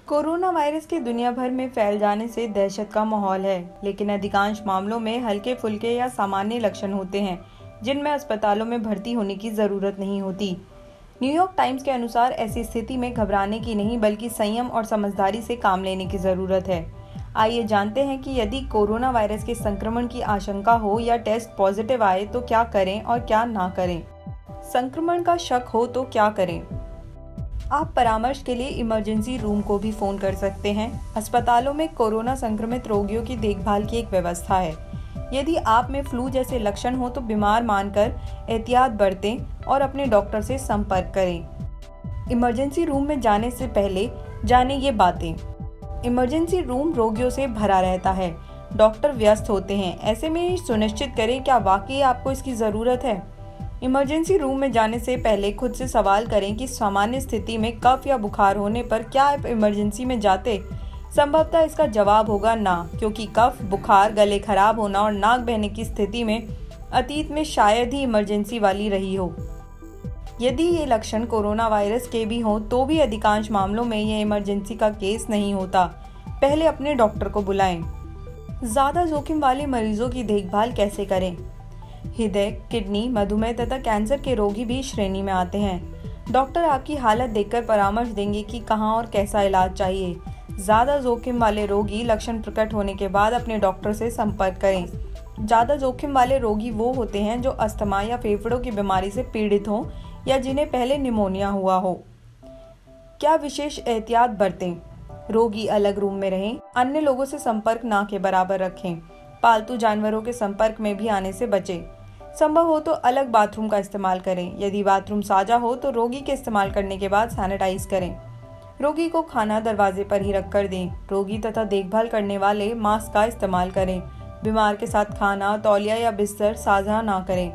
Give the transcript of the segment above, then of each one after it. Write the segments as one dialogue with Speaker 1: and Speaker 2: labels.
Speaker 1: Corona virus के दुनिया भर में फैल जाने से दहशत का माहौल है, लेकिन अधिकांश मामलों में हल्के फुल्के या सामान्य लक्षण होते हैं जिनमें अस्पतालों में भर्ती होने की जरूरत नहीं होती। न्यूयॉर्क टाइम्स के अनुसार ऐसी स्थिति में घबराने की नहीं बल्कि संयम और समझदारी से काम लेने की जरूरत है। आइए जानते हैं कि यदि कोरोना वायरस के संक्रमण की आशंका हो या टेस्ट पॉजिटिव आए तो क्या करें और क्या ना करें। संक्रमण का शक हो तो क्या करें। आप परामर्श के लिए इमरजेंसी रूम को भी फोन कर सकते हैं। अस्पतालों में कोरोना संक्रमित रोगियों की देखभाल की एक व्यवस्था है। यदि आप में फ्लू जैसे लक्षण हो तो बीमार मानकर एहतियात बरतें और अपने डॉक्टर से संपर्क करें। इमरजेंसी रूम में जाने से पहले जाने ये बातें। इमरजेंसी रूम रोगियों से भरा रहता है, डॉक्टर व्यस्त होते हैं। ऐसे में सुनिश्चित करें क्या वाकई आपको इसकी जरूरत है। इमरजेंसी रूम में जाने से पहले खुद से सवाल करें कि सामान्य स्थिति में कफ या बुखार होने पर क्या आप इमरजेंसी में जाते। संभवतः इसका जवाब होगा ना, क्योंकि कफ, बुखार, गले खराब होना और नाक बहने की स्थिति में अतीत में शायद ही इमरजेंसी वाली रही हो। यदि ये लक्षण कोरोना वायरस के भी हों तो भी अधिकांश मामलों में यह इमरजेंसी का केस नहीं होता। पहले अपने डॉक्टर को बुलाएं। ज्यादा जोखिम वाले मरीजों की देखभाल कैसे करें। हृदय, किडनी, मधुमेह तथा कैंसर के रोगी भी श्रेणी में आते हैं। डॉक्टर आपकी हालत देखकर परामर्श देंगे कि कहां और कैसा इलाज चाहिए। ज्यादा जोखिम वाले रोगी लक्षण प्रकट होने के बाद अपने डॉक्टर से संपर्क करें। ज्यादा जोखिम वाले रोगी वो होते हैं जो अस्थमा या फेफड़ों की बीमारी से पीड़ित हों या जिन्हें पहले निमोनिया हुआ हो। क्या विशेष एहतियात बरतें। रोगी अलग रूम में रहें। अन्य लोगों से संपर्क ना के बराबर रखें। पालतू जानवरों के संपर्क में भी आने से बचें। संभव हो तो अलग बाथरूम का इस्तेमाल करें। यदि बाथरूम साझा हो तो रोगी के इस्तेमाल करने के बाद सैनिटाइज करें। रोगी को खाना दरवाजे पर ही रखकर दें। रोगी तथा देखभाल करने वाले मास्क का इस्तेमाल करें। बीमार के साथ खाना, तौलिया या बिस्तर साझा ना करें।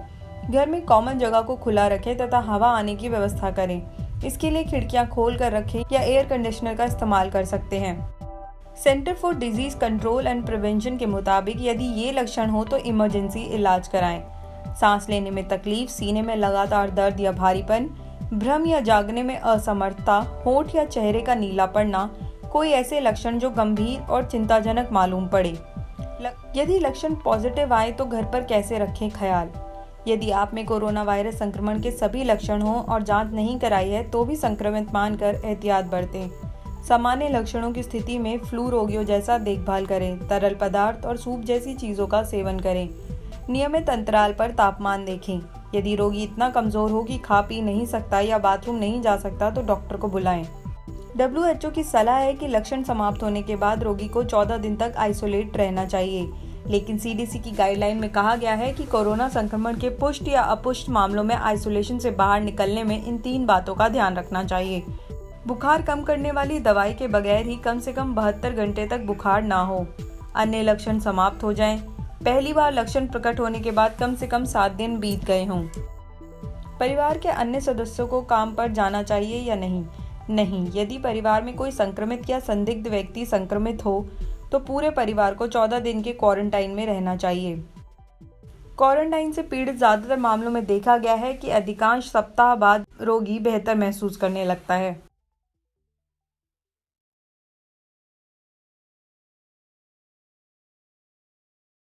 Speaker 1: घर में कॉमन जगह को खुला रखें तथा हवा आने की व्यवस्था करें। इसके लिए खिड़कियां खोल कर रखें या एयर कंडीशनर का इस्तेमाल कर सकते हैं। Centre for disease control and prevention के मुताबिक यदि ये लक्षण हो तो इमरजेंसी इलाज कराएं। सांस लेने में तकलीफ, सीने में लगातार दर्द या भारीपन, भ्रम या जागने में असमर्थता, होंठ या चेहरे का नीला पड़ना, कोई ऐसे लक्षण जो गंभीर और चिंताजनक मालूम पड़े। यदि लक्षण पॉजिटिव आए तो घर पर कैसे रखें ख्याल। यदि आप में कोरोना वायरस संक्रमण के सभी लक्षण हों और जांच नहीं कराई है तो भी संक्रमित मानकर एहतियात बरतें। सामान्य लक्षणों की स्थिति में फ्लू रोगियों जैसा देखभाल करें। तरल पदार्थ और सूप जैसी चीजों का सेवन करें। नियमित अंतराल पर तापमान देखें। यदि रोगी इतना कमजोर हो कि खा पी नहीं सकता या बाथरूम नहीं जा सकता तो डॉक्टर को बुलाएं। WHO की सलाह है कि लक्षण समाप्त होने के बाद रोगी को 14 दिन तक आइसोलेट रहना चाहिए, लेकिन CDC की गाइडलाइन में कहा गया है कि कोरोना संक्रमण के पुष्ट या अपुष्ट मामलों में आइसोलेशन से बाहर निकलने में इन 3 बातों का ध्यान रखना चाहिए। बुखार कम करने वाली दवाई के बगैर ही कम से कम 72 घंटे तक बुखार ना हो। अन्य लक्षण समाप्त हो जाएं। पहली बार लक्षण प्रकट होने के बाद कम से कम 7 दिन बीत गए हों। परिवार के अन्य सदस्यों को काम पर जाना चाहिए या नहीं। यदि परिवार में कोई संक्रमित या संदिग्ध व्यक्ति संक्रमित हो तो पूरे परिवार को 14 दिन के क्वारंटाइन में रहना चाहिए। क्वारंटाइन से पीड़ित ज्यादातर मामलों में देखा गया है कि अधिकांश सप्ताह बाद रोगी बेहतर महसूस करने लगता है।